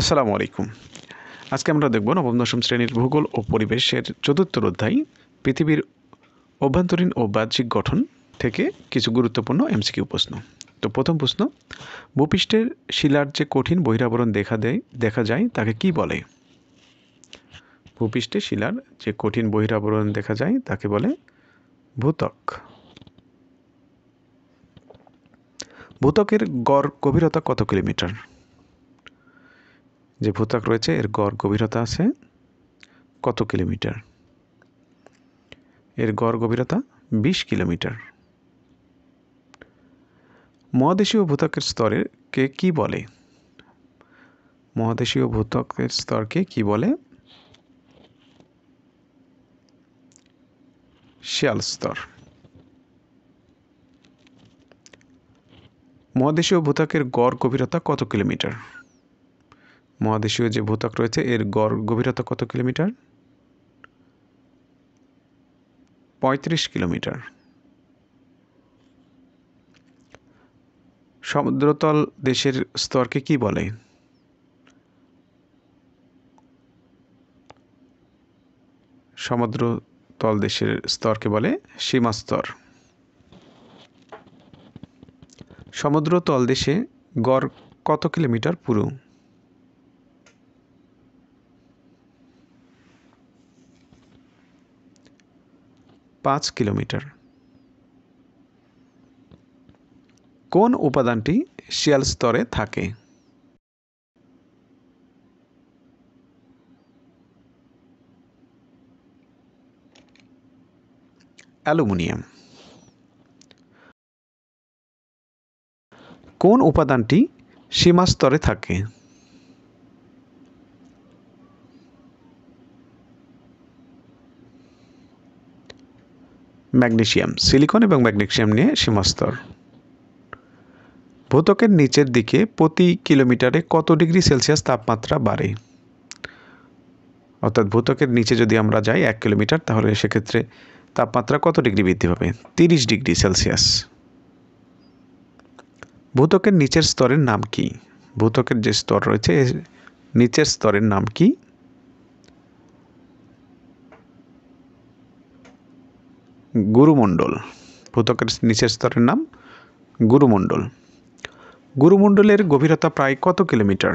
আসসালামু আলাইকুম। আজকে আমরা দেখব নবম দশম শ্রেণীর ভূগোল ও পরিবেশের চতুর্থ অধ্যায় পৃথিবীর অভ্যন্তরীণ ও বাহ্যিক গঠন থেকে কিছু গুরুত্বপূর্ণ এমসিকিউ প্রশ্ন। তো প্রথম প্রশ্ন, ভূপৃষ্ঠের শিলার যে কঠিন বহিরাবরণ দেখা যায় তাকে কি বলে? ভূপৃষ্ঠে শিলার যে কঠিন বহিরাবরণ দেখা যায় তাকে বলে ভূত্বক। ভূত্বকের গড় গভীরতা কত কিলোমিটার? যে ভূত্বক রয়েছে এর গড় গভীরতা আছে কত কিলোমিটার? এর গড় গভীরতা 20 কিলোমিটার। মহাদেশীয় ভূত্বকের স্তরকে কি বলে? মহাদেশীয় ভূত্বকের স্তরকে কি বলে? শিয়াল স্তর। মহাদেশীয় ভূত্বকের গড় গভীরতা কত কিলোমিটার? মহাদেশীয় যে ভূত্বক রয়েছে এর গড় গভীরতা কত কিলোমিটার? 35 কিলোমিটার। সমুদ্রতল দেশের স্তরকে কি বলে? সমুদ্রতল দেশের স্তরকে বলে সীমাস্তর। সমুদ্র তলদেশে গড় কত কিলোমিটার পুরু? 5 কিলোমিটার। কোন উপাদানটি শিয়াল স্তরে থাকে? অ্যালুমিনিয়াম। কোন উপাদানটি সীমাস্তরে থাকে? ম্যাগনেসিয়াম। সিলিকন এবং ম্যাগনেসিয়াম নিয়ে সীমাস্তর। ভূত্বকের নিচের দিকে প্রতি কিলোমিটারে কত ডিগ্রি সেলসিয়াস তাপমাত্রা বাড়ে? অর্থাৎ ভূত্বকের নিচে যদি আমরা যাই 1 কিলোমিটার তাহলে সেক্ষেত্রে তাপমাত্রা কত ডিগ্রি বৃদ্ধি পাবে? 30 ডিগ্রি সেলসিয়াস। ভূত্বকের নিচের স্তরের নাম কি? ভূত্বকের যে স্তর রয়েছে নিচের স্তরের নাম কি? গুরুমণ্ডল। ভূত্বকের নিচের স্তরের নাম গুরুমণ্ডল। গুরুমণ্ডলের গভীরতা প্রায় কত কিলোমিটার?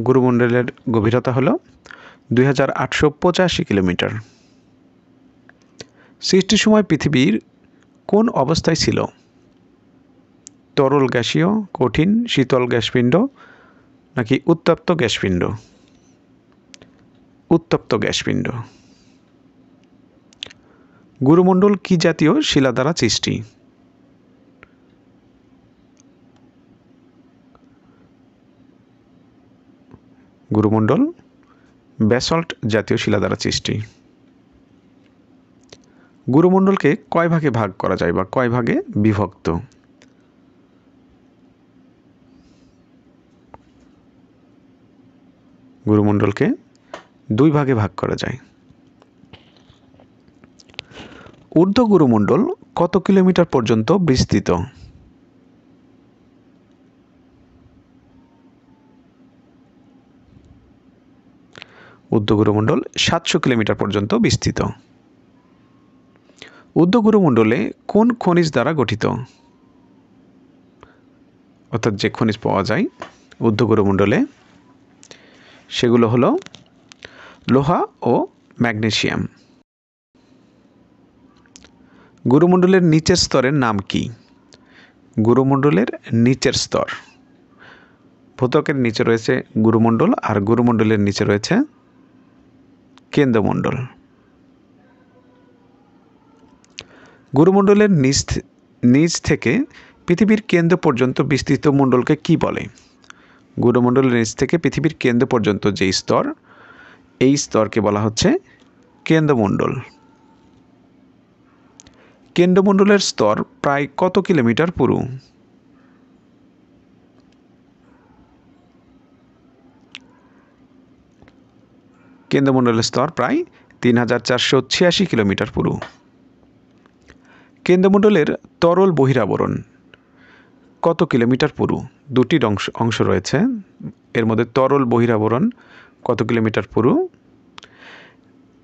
গুরুমণ্ডলের গভীরতা হল 2885 কিলোমিটার। সৃষ্টির সময় পৃথিবীর কোন অবস্থায় ছিল? তরল গ্যাসীয়, কঠিন, শীতল গ্যাসপিণ্ড নাকি উত্তপ্ত গ্যাসপিণ্ড? উত্তপ্ত গ্যাসপিণ্ড। গুরুমণ্ডল কি জাতীয় শিলা দ্বারা সৃষ্টি? গুরুমণ্ডল ব্যাসল্ট জাতীয় শিলা দ্বারা সৃষ্টি। গুরুমণ্ডলকে কয় ভাগে ভাগ করা যায় বা কয় ভাগে বিভক্ত? গুরুমণ্ডলকে 2 ভাগে ভাগ করা যায়। ঊর্ধ্ব গুরুমণ্ডল কত কিলোমিটার পর্যন্ত বিস্তৃত? ঊর্ধ্ব গুরুমণ্ডল 700 কিলোমিটার পর্যন্ত বিস্তৃত। ঊর্ধ্ব গুরুমণ্ডলে কোন খনিজ দ্বারা গঠিত? অর্থাৎ যে খনিজ পাওয়া যায় ঊর্ধ্ব গুরুমণ্ডলে সেগুলো হলো লোহা ও ম্যাগনেসিয়াম। গুরুমণ্ডলের নিচের স্তরের নাম কি? গুরুমণ্ডলের নিচের স্তর। ভূত্বকের নিচে রয়েছে গুরুমণ্ডল আর গুরুমণ্ডলের নিচে রয়েছে কেন্দ্রমণ্ডল। গুরুমণ্ডলের নিচ থেকে পৃথিবীর কেন্দ্র পর্যন্ত বিস্তৃত মণ্ডলকে কি বলে? গুরুমণ্ডলের নিচ থেকে পৃথিবীর কেন্দ্র পর্যন্ত যে স্তর এই স্তরকে বলা হচ্ছে কেন্দ্রমণ্ডল। কেন্দ্রমণ্ডলের স্তর প্রায় কত কিলোমিটার পুরু? কেন্দ্রমণ্ডলের স্তর প্রায় 3486 কিলোমিটার পুরু। কেন্দ্রমণ্ডলের তরল বহিরাবরণ কত কিলোমিটার পুরু? দুটি অংশ রয়েছে, এর মধ্যে তরল বহিরাবরণ কত কিলোমিটার পুরু?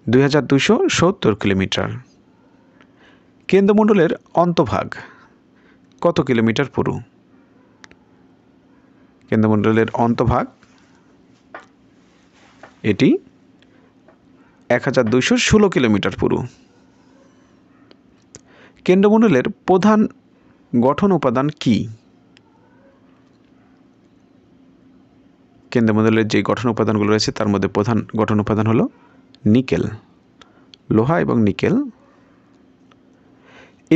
2270 কিলোমিটার। কেন্দ্রমণ্ডলের অন্তভাগ কত কিলোমিটার পুরু? কেন্দ্রমণ্ডলের অন্তভাগ এটি 1216 কিলোমিটার পুরু। কেন্দ্রমণ্ডলের প্রধান গঠন উপাদান কি? কেন্দ্রমণ্ডলের যে গঠন উপাদানগুলো রয়েছে তার মধ্যে প্রধান গঠন উপাদান হলো নিকেল, লোহা এবং নিকেল।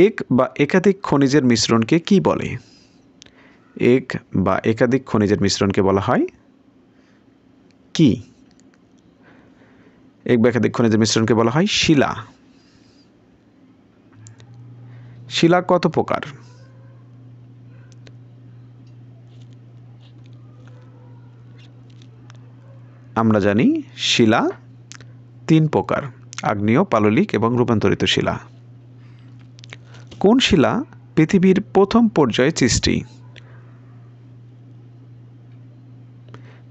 এক বা একাধিক খনিজের মিশ্রণকে কি বলে? এক বা একাধিক খনিজের মিশ্রণকে বলা হয় কি? এক বা একাধিক খনিজের মিশ্রণকে বলা হয় শিলা। শিলা কত প্রকার? আমরা জানি শিলা 3 প্রকার: আগ্নেয়, পাললিক এবং রূপান্তরিত শিলা। কোন শিলা পৃথিবীর প্রথম পর্যায়ে সৃষ্টি?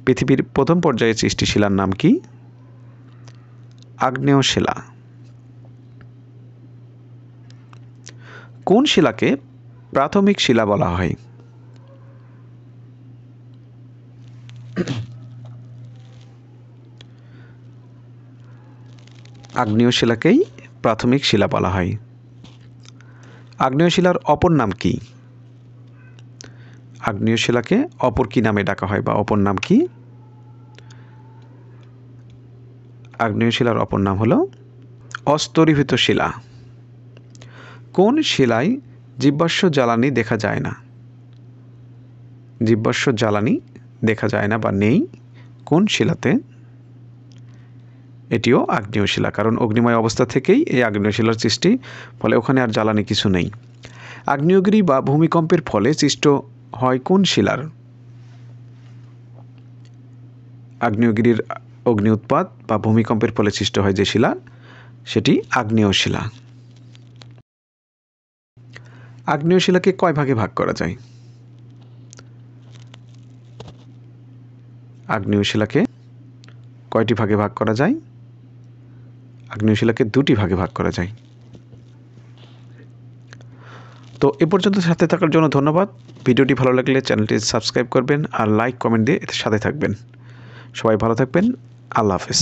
পৃথিবীর প্রথম পর্যায়ে সৃষ্টি শিলার নাম কি? আগ্নেয় শিলা। কোন শিলাকে প্রাথমিক শিলা বলা হয়? আগ্নেয় শিলাকেই প্রাথমিক শিলা বলা হয়। আগ্নেয় শিলার অপর নাম কি? আগ্নেয় শিলাকে অপর কি নামে ডাকা হয় বা অপর নাম কি? আগ্নেয় শিলার অপর নাম হলো অস্তরীভূত শিলা। কোন শিলায় জীবাশ্ম জ্বালানি দেখা যায় না? জীবাশ্ম জ্বালানি দেখা যায় না বা নেই কোন শিলাতে? এটিও আগ্নেয় শিলা, কারণ অগ্নিময় অবস্থা থেকেই এই আগ্নেয় শিলার সৃষ্টি, ফলে ওখানে আর জ্বালানি কিছু নেই। আগ্নেয়গিরি বা ভূমিকম্পের ফলে সৃষ্ট হয় কোন শিলার? আগ্নেয়গিরির অগ্নি উৎপাত বা ভূমিকম্পের ফলে সৃষ্ট হয় যে শিলা, সেটি আগ্নেয় শিলা। আগ্নেয় শিলাকে কয় ভাগে ভাগ করা যায়? আগ্নেয় শিলাকে কয়টি ভাগে ভাগ করা যায়? আগ্নেয় শিলাকে 2টি ভাগে ভাগ করা যায়। তো এ পর্যন্ত সাথে থাকার জন্য ধন্যবাদ। ভিডিওটি ভালো লাগলে চ্যানেলটি সাবস্ক্রাইব করবেন আর লাইক কমেন্ট দিয়ে এতে সাথে থাকবেন। সবাই ভালো থাকবেন। আল্লাহ হাফেজ।